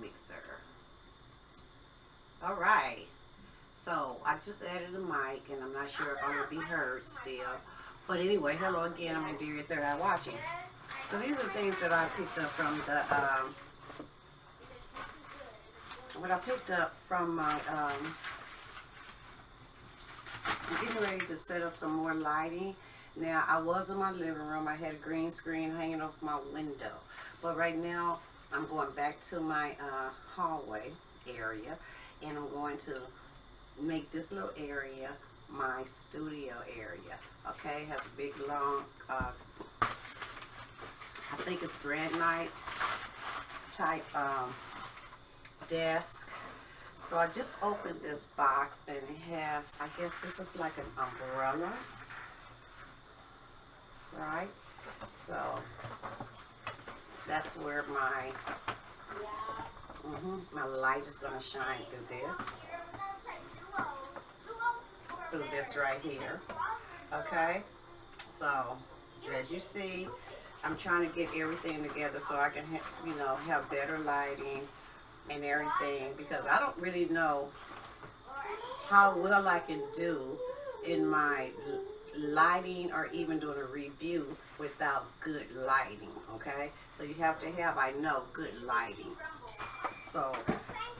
mixer. All right. So I just added a mic, and I'm not sure if I'm gonna be heard still. But anyway, hello again. I'm Anderiyah, third eye watching. So these are the things that I picked up from the what I picked up from my I'm getting ready to set up some more lighting. Now, I was in my living room. I had a green screen hanging off my window. But right now, I'm going back to my hallway area. And I'm going to make this little area my studio area. Okay, it has a big, long, I think it's granite type desk. So I just opened this box, and it has, I guess this is like an umbrella, right? So that's where my my light is going to shine through this right here. Okay, so as you see, I'm trying to get everything together so I can have better lighting and everything, because I don't really know how well I can do in my lighting or even doing a review without good lighting. Okay, so you have to have, I know, good lighting. So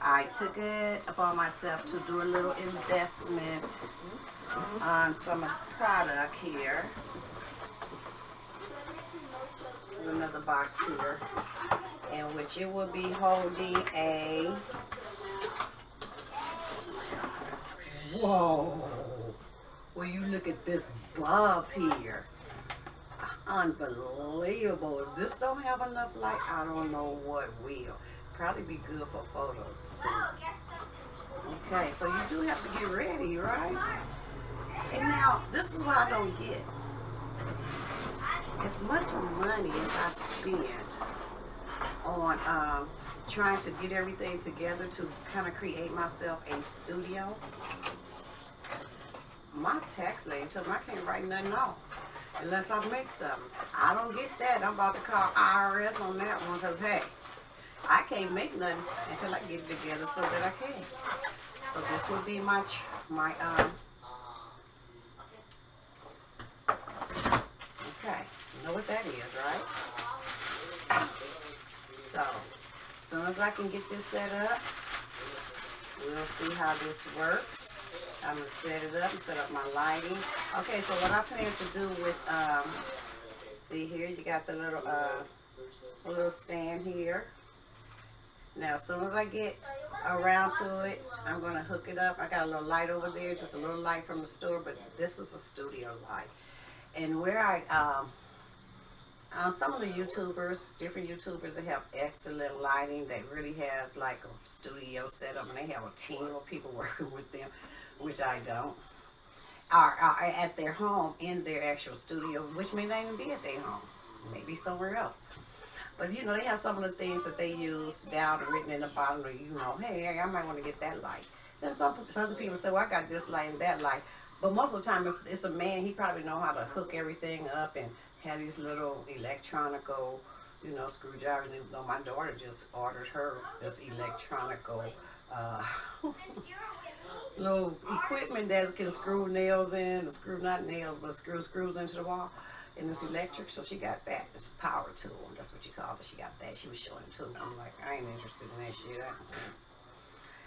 I took it upon myself to do a little investment on some product here. There's another box here, in which it will be holding a, whoa, will you look at this bulb here. Unbelievable. If this don't have enough light, I don't know what will. Probably be good for photos too. Okay, so you do have to get ready, right? And now, this is what I don't get. As much money as I spend on trying to get everything together to kind of create myself a studio, my tax lady told me I can't write nothing off unless I make something. I don't get that. I'm about to call IRS on that one, because hey, I can't make nothing until I get it together so that I can. So this would be my okay, you know what that is, right? So, as soon as I can get this set up, we'll see how this works. I'm going to set it up and set up my lighting. Okay, so what I plan to do with, see here, you got the little stand here. Now, as soon as I get around to it, I'm going to hook it up. I got a little light over there, just a little light from the store, but this is a studio light. And where some of the YouTubers, different YouTubers that have excellent lighting, that really has like a studio setup, and they have a team of people working with them, which I don't, are at their home in their actual studio, which may not even be at their home, maybe somewhere else. But you know, they have some of the things that they use down written in the bottom, or hey, I might want to get that light. Then some other people say, well, I got this light and that light. But most of the time, if it's a man, he probably know how to hook everything up and have these little electronical, screwdrivers. Even though my daughter just ordered her this electronical little equipment that can screw nails in, not nails, but screws into the wall. And it's electric, so she got that. It's a power tool, that's what you call it. She got that. She was showing it to me. I'm like, I ain't interested in that shit.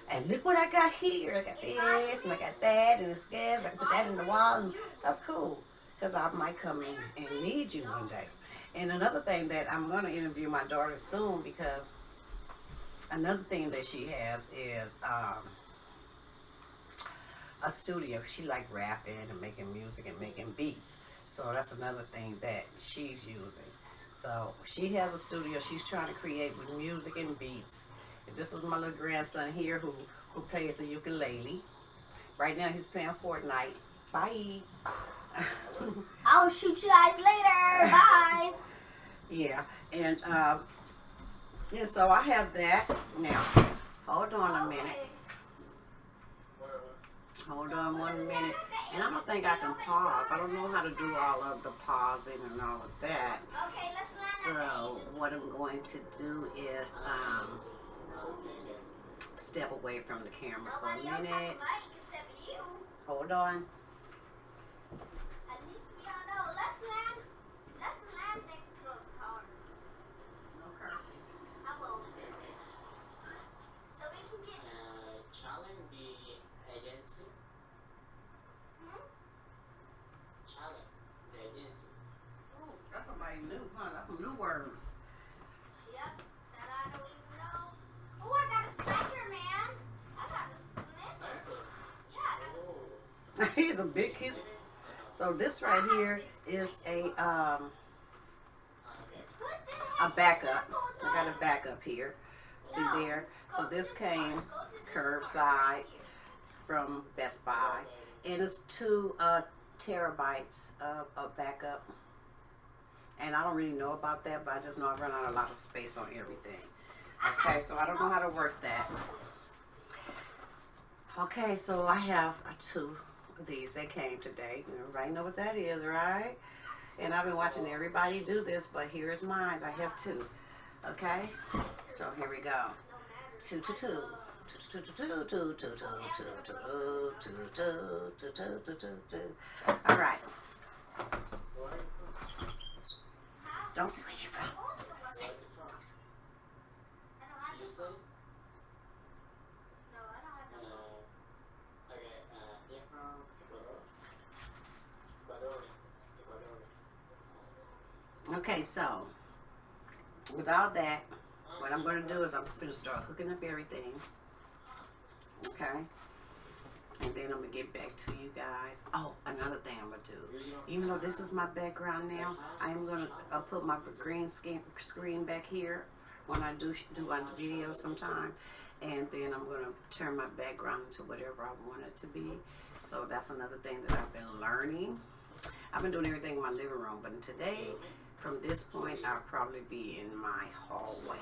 And look what I got here. I got this, and I got that, and it's good. I can put that in the wall, and that's cool, because I might come in and need you one day. And another thing that I'm going to interview my daughter soon, because another thing that she has is a studio. She like rapping and making music and making beats. So that's another thing that she's using. So she has a studio she's trying to create with music and beats. And this is my little grandson here who plays the ukulele. Right now he's playing Fortnite. Bye. I'll shoot you guys later. Bye. Yeah, and so I have that. Now, hold on a minute. Hold on 1 minute. And I don't think I can pause. I don't know how to do all of the pausing and all of that. So what I'm going to do is step away from the camera for Nobody a else has a minute. mic except you. Hold on. At least we all know. Let's land next to those cars. No cursing. I won't. So we can get. Challenge the agency. Hmm? Challenge the agency. Oh, that's somebody new, huh? That's some new words. Yep. That I don't even know. Oh, I got a sniper, man. I got a sniper. Sniper. Yeah, I got a sniper. He's a big kid. So this right here is a Okay. What the a heck? backup. Circles I got on. a backup here. See No. there? So Go to this part. came Go to this curbside part right here. from Best Buy, and it's 2 terabytes of backup. And I don't really know about that, but I just know I run out a lot of space on everything. Okay, so I don't know how to work that. Okay, so I have 2 of these. They came today. Everybody know what that is, right? And I've been watching everybody do this, but here's mine. I have 2. Okay, so here we go. 2 to 2. 2 to 2, 2 to 2, 2 to 2, 2 to 2, 2 to 2. All right. Don't say where you're from. Say, don't say. I don't have You no say? phone. No, I don't have no phone. Okay. You're from Ecuador. Ecuador. Okay, so without that, what I'm going to do is I'm going to start hooking up everything. Okay? And then I'm going to get back to you guys. Oh, another thing I'm going to do. Even though this is my background now, I am going to put my green screen back here when I do on the video sometime. And then I'm going to turn my background to whatever I want it to be. So that's another thing that I've been learning. I've been doing everything in my living room, but today, from this point, I'll probably be in my hallway.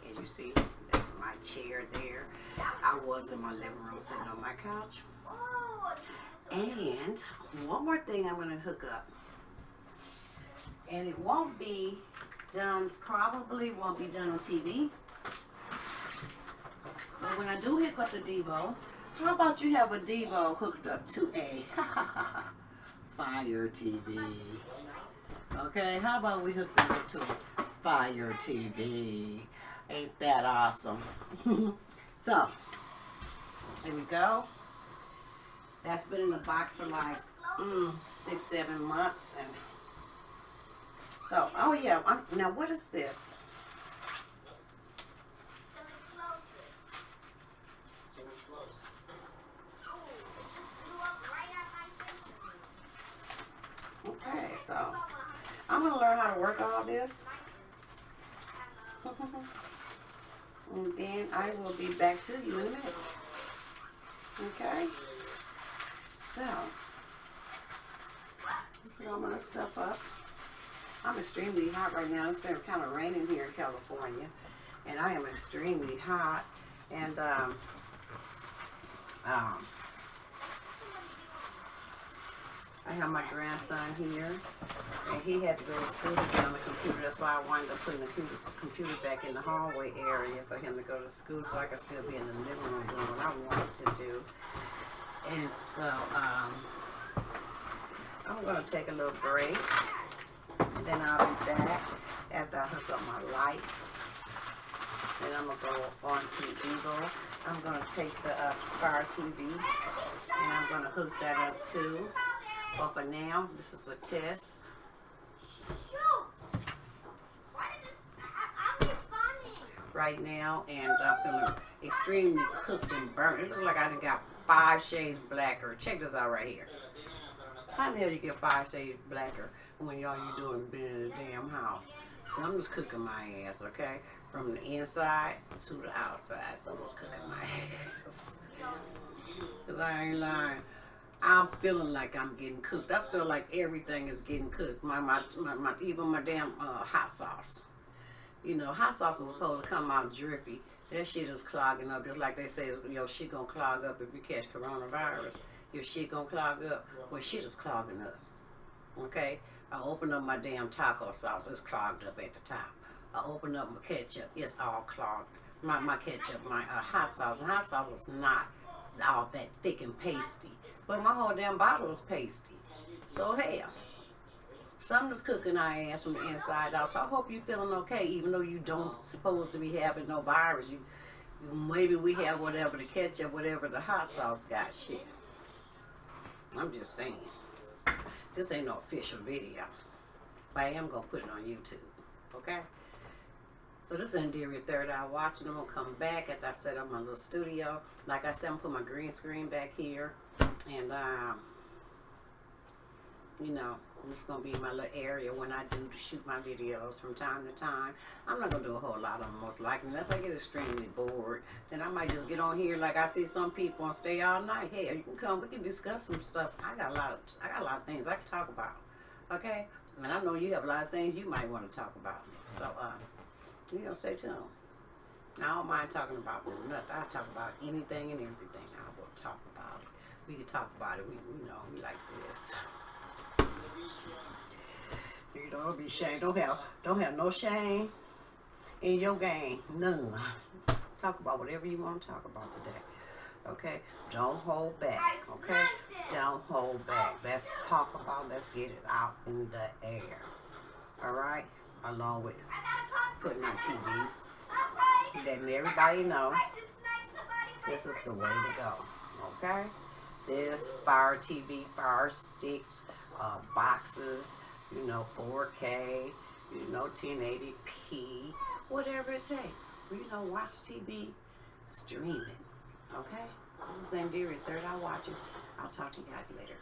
As you see, that's my chair there. I was in my living room sitting on my couch. Oh, And one more thing I'm going to hook up. And it won't be done, probably won't be done on TV. But when I do hook up the Tivo, how about you have a Tivo hooked up to a Fire TV? Okay, how about we hook them up to a Fire TV? Ain't that awesome? So, here we go. That's been in the box for like 6-7 months, and so oh yeah. Now what is this? some explosives. Some explosives. Oh, it just blew up right at my face. Okay, so I'm gonna learn how to work all this, and then I will be back to you in a minute. Okay. So let's put all my stuff up. I'm extremely hot right now. It's been kind of raining here in California, and I am extremely hot. And I have my grandson here, and he had to go to school to get on the computer. That's why I wound up putting the computer back in the hallway area for him to go to school, so I could still be in the living room doing what I wanted to do. And so I'm going to take a little break, and then I'll be back after I hook up my lights. Then I'm going to go on to Tivo. I'm going to take the Fire TV, and I'm going to hook that up too. But for now, this is a test. Shoot! Why did this? I'm responding. Right now, and I'm feeling extremely cooked and burnt. It looks like I done got 5 shades blacker. Check this out right here. How the hell you get 5 shades blacker when all you doing being in the damn house? So I'm just cooking my ass, okay? From the inside to the outside. So I'm just cooking my ass. Cause I ain't lying. I'm feeling like I'm getting cooked. I feel like everything is getting cooked. Even my damn hot sauce. You know, hot sauce is supposed to come out drippy. That shit is clogging up. Just like they say, your shit gonna clog up if you catch coronavirus. Your shit gonna clog up. Well, shit is clogging up. Okay? I opened up my damn taco sauce. It's clogged up at the top. I open up my ketchup, it's all clogged. My ketchup, my hot sauce. And hot sauce is not all that thick and pasty. But my whole damn bottle is pasty. So hell, something's cooking our ass from the inside out. So I hope you're feeling okay, even though you don't supposed to be having no virus. Maybe we have whatever the ketchup, whatever the hot sauce got. Shit. I'm just saying. This ain't no official video. But I am going to put it on YouTube. Okay? So this is Anderiyah third eye watching. I'm going to come back after I set up my little studio. Like I said, I'm going to put my green screen back here. And, you know, it's going to be my little area when I do to shoot my videos from time to time. I'm not going to do a whole lot of them most likely unless I get extremely bored. Then I might just get on here like I see some people and stay all night. Hey, you can come. We can discuss some stuff. I got a lot of things I can talk about. Okay? And I know you have a lot of things you might want to talk about. So, you know, stay tuned. Now, I don't mind talking about nothing. I talk about anything and everything. I will talk about it. We can talk about it. We know, we like this. You don't be shame. Don't have no shame in your game. None. Talk about whatever you want to talk about today. Okay? Don't hold back. Okay? Don't hold back. Let's talk about, let's get it out in the air. Alright? Along with putting on TVs. Letting everybody know this is the way to go. Okay? This Fire TV, Fire Sticks, boxes, you know, 4K, you know, 1080p, whatever it takes. You know, watch TV, stream it. Okay? This is Anderiyah, third eye watching. I'll talk to you guys later.